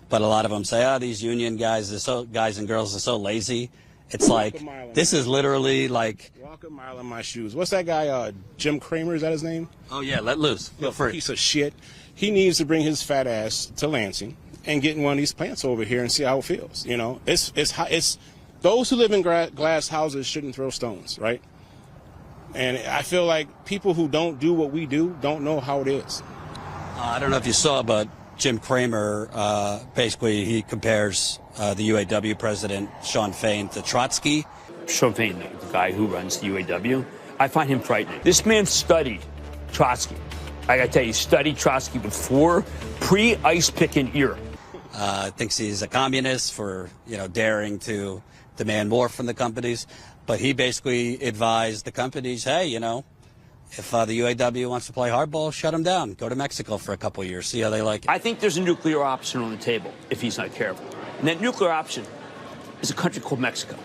But a lot of them say, oh, these union guys and girls are so lazy. It's like, this is literally like... Walk a mile in my shoes. What's that guy, Jim Cramer, is that his name? Oh, yeah, let loose. Feel free. Piece of shit. He needs to bring his fat ass to Lansing and get in one of these plants over here and see how it feels. You know, it's those who live in glass houses shouldn't throw stones, right? And I feel like people who don't do what we do don't know how it is. I don't know if you saw, but Jim Cramer, basically he compares the UAW president, Shawn Fain, to Trotsky. Shawn Fain, the guy who runs the UAW, I find him frightening. This man studied Trotsky. I gotta tell you, he studied Trotsky before pre-ice picking era. Thinks he's a communist for, daring to demand more from the companies. But he basically advised the companies, hey, if the UAW wants to play hardball, shut them down. Go to Mexico for a couple of years, see how they like it. I think there's a nuclear option on the table if he's not careful. And that nuclear option is a country called Mexico.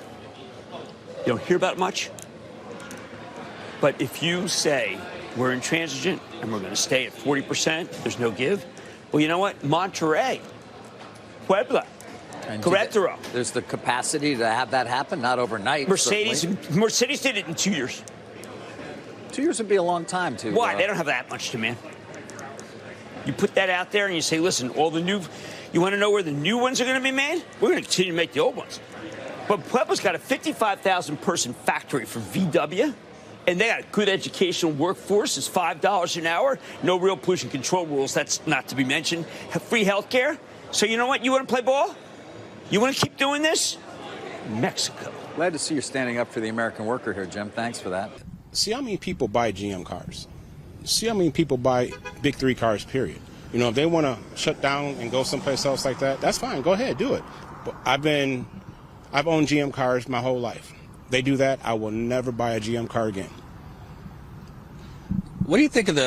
You don't hear about it much. But if you say we're intransigent and we're going to stay at 40%, there's no give, well, you know what? Monterrey, Puebla, Querétaro. There's the capacity to have that happen, not overnight. Mercedes did it in 2 years. 2 years would be a long time, too. Why? They don't have that much demand. You put that out there and you say, listen, you want to know where the new ones are going to be made? We're going to continue to make the old ones. But Puebla's got a 55,000-person factory for VW, and they got a good educational workforce. It's $5 an hour. No real pollution control rules. That's not to be mentioned. Have free health care. So you know what? You want to play ball? You want to keep doing this? Mexico. Glad to see you're standing up for the American worker here, Jim. Thanks for that. See how many people buy GM cars. See how many people buy big three cars, period. If they want to shut down and go someplace else like that, that's fine. Go ahead, do it. But I've owned GM cars my whole life. They do that, I will never buy a GM car again. What do you think of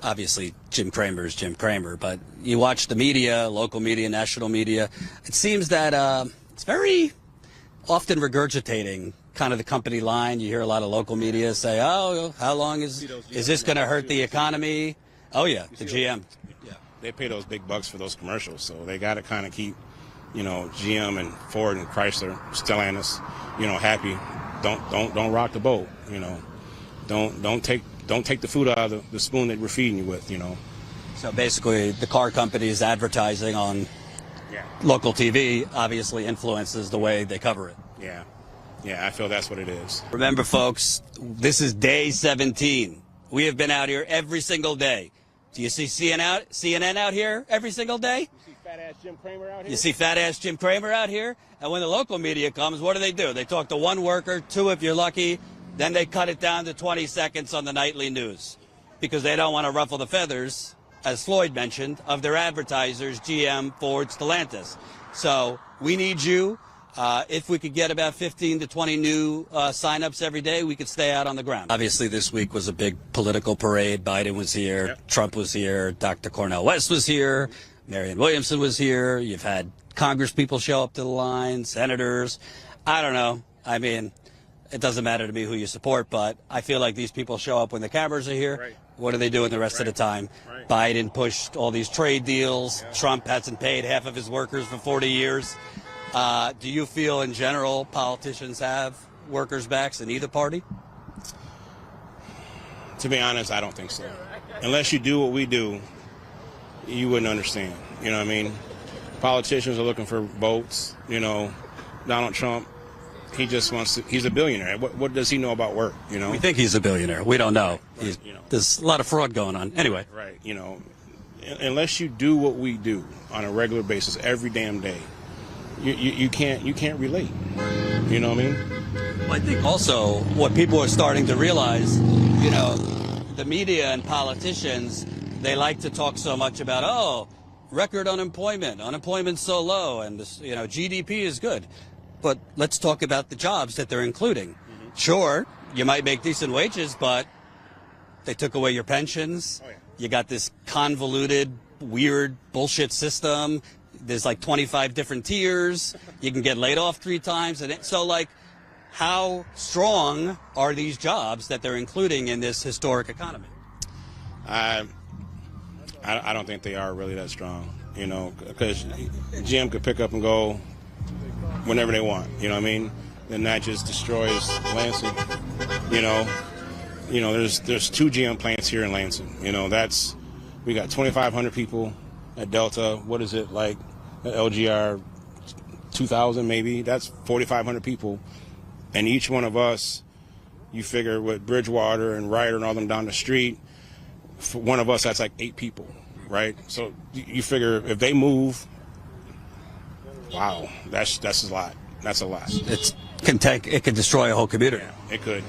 obviously Jim Cramer is Jim Cramer, but you watch the media, local media, national media, it seems that it's very often regurgitating kind of the company line. You hear a lot of local media say, oh, how long is this going to hurt the economy? Oh, yeah, the GM. Yeah, they pay those big bucks for those commercials, so they got to kind of keep, GM and Ford and Chrysler, Stellantis, happy. Don't rock the boat, Don't take the food out of the spoon that we're feeding you with, So basically, the car company's advertising on local TV obviously influences the way they cover it. Yeah, I feel that's what it is. Remember, folks, this is day 17. We have been out here every single day. Do you see CNN out here every single day? You see fat-ass Jim Cramer out here? You see fat-ass Jim Cramer out here? And when the local media comes, what do? They talk to one worker, two if you're lucky, then they cut it down to 20 seconds on the nightly news because they don't want to ruffle the feathers, as Floyd mentioned, of their advertisers, GM, Ford, Stellantis. So we need you. If we could get about 15 to 20 new sign-ups every day, we could stay out on the ground. Obviously, this week was a big political parade. Biden was here. Yep. Trump was here. Dr. Cornel West was here. Marianne Williamson was here. You've had Congress people show up to the line, senators. I don't know. It doesn't matter to me who you support, but I feel like these people show up when the cameras are here. Right. What are they doing the rest of the time? Right. Biden pushed all these trade deals. Yeah. Trump hasn't paid half of his workers for 40 years. Do you feel in general politicians have workers' backs in either party? To be honest, I don't think so. Unless you do what we do, you wouldn't understand. You know what I mean? Politicians are looking for votes. Donald Trump, he's a billionaire. What does he know about work? We think he's a billionaire. We don't know. Right, there's a lot of fraud going on. Anyway. Right. Unless you do what we do on a regular basis every damn day, you can't relate. You know what I mean? Well, I think also what people are starting to realize, the media and politicians, they like to talk so much about, record unemployment's so low, and this, GDP is good. But let's talk about the jobs that they're including. Mm-hmm. Sure, you might make decent wages, but they took away your pensions. Oh, yeah. You got this convoluted, weird bullshit system. There's like 25 different tiers. You can get laid off 3 times. And how strong are these jobs that they're including in this historic economy? I don't think they are really that strong. you know, because GM could pick up and go whenever they want, you know what I mean? Then that just destroys Lansing, you know. You know, there's 2 GM plants here in Lansing. You know, we got 2,500 people at Delta. What is it, like at LGR 2,000 maybe? That's 4,500 people. And each one of us, you figure with Bridgewater and Ryder and all them down the street, for one of us, that's like 8 people, right? So you figure if they move, wow, that's a lot. That's a lot. It can destroy a whole community. Yeah, it could.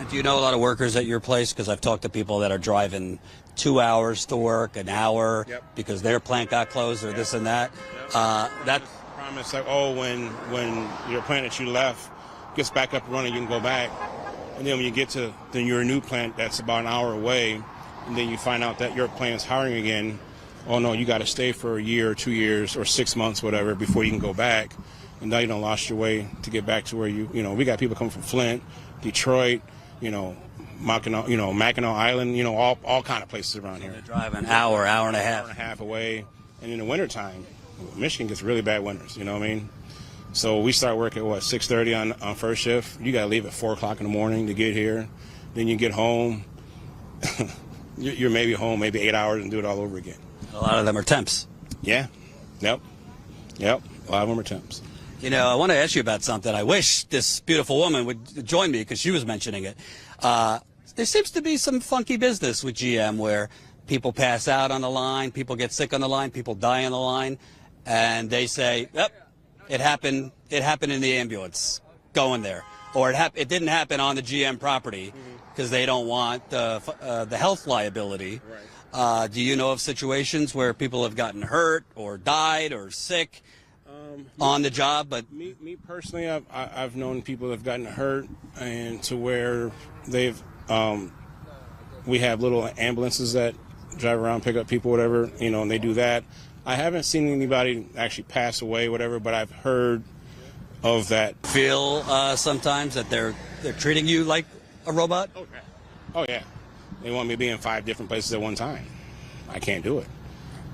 Do you know a lot of workers at your place? Because I've talked to people that are driving 2 hours to work, an hour, because their plant got closed or this and that. That promise, like, oh, when your plant that you left gets back up and running, you can go back. And then when you get to your new plant that's about an hour away, and then you find out that your plant is hiring again, oh no, you got to stay for a year or 2 years or 6 months, whatever, before you can go back. And now you done lost your way to get back to where you know, we got people coming from Flint, Detroit, you know, Mackinac Island, you know, all kind of places around here. They drive an hour and a half. Hour and a half away. And in the wintertime, Michigan gets really bad winters, you know what I mean? So we start work at, 6:30 on first shift. You got to leave at 4 o'clock in the morning to get here. Then you get home. You're maybe home maybe 8 hours and do it all over again. A lot of them are temps. Yeah. Yep. A lot of them are temps. You know, I want to ask you about something. I wish this beautiful woman would join me because she was mentioning it. There seems to be some funky business with GM where people pass out on the line, people get sick on the line, people die on the line, and they say, yep, it happened in the ambulance going there. Or it didn't happen on the GM property because they don't want the health liability. Right. Do you know of situations where people have gotten hurt or died or sick on the job? But me personally, I've known people that have gotten hurt, and to where they've we have little ambulances that drive around, pick up people, whatever, you know, and they do that. I haven't seen anybody actually pass away, whatever, but I've heard of that. Feel sometimes that they're treating you like a robot? Oh yeah. They want me to be in 5 different places at one time. I can't do it,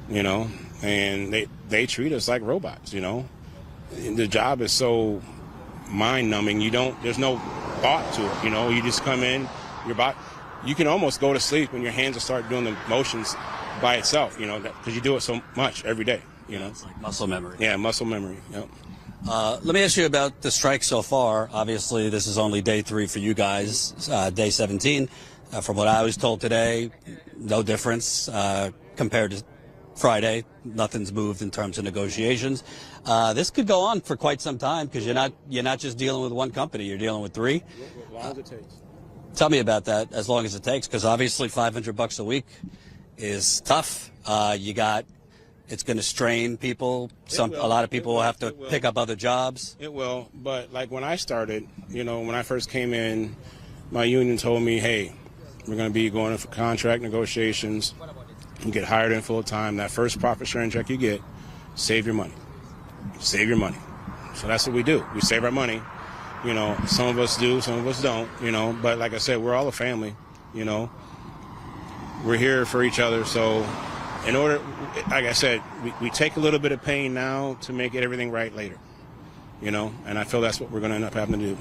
you know, and they treat us like robots, you know. And the job is so mind-numbing. There's no thought to it, you know. You just come in, you can almost go to sleep when your hands will start doing the motions by itself, you know, because you do it so much every day, you know. It's like muscle memory. Yeah, muscle memory, yep. Let me ask you about the strike so far. Obviously, this is only day 3 for you guys, day 17. From what I was told today, no difference compared to Friday. Nothing's moved in terms of negotiations. This could go on for quite some time because you're not just dealing with one company. You're dealing with 3. As long as it takes. Tell me about that. As long as it takes, because obviously $500 a week is tough. It's going to strain people. A lot of people will have to pick up other jobs. It will, but like when I started, you know, when I first came in, my union told me, hey, we're going to be going in for contract negotiations. You get hired in full time. That first profit sharing check you get, save your money. Save your money. So that's what we do. We save our money. You know, some of us do, some of us don't, you know. But like I said, we're all a family, you know. We're here for each other. So in order, like I said, we take a little bit of pain now to make everything right later, you know. And I feel that's what we're going to end up having to do.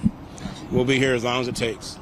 We'll be here as long as it takes.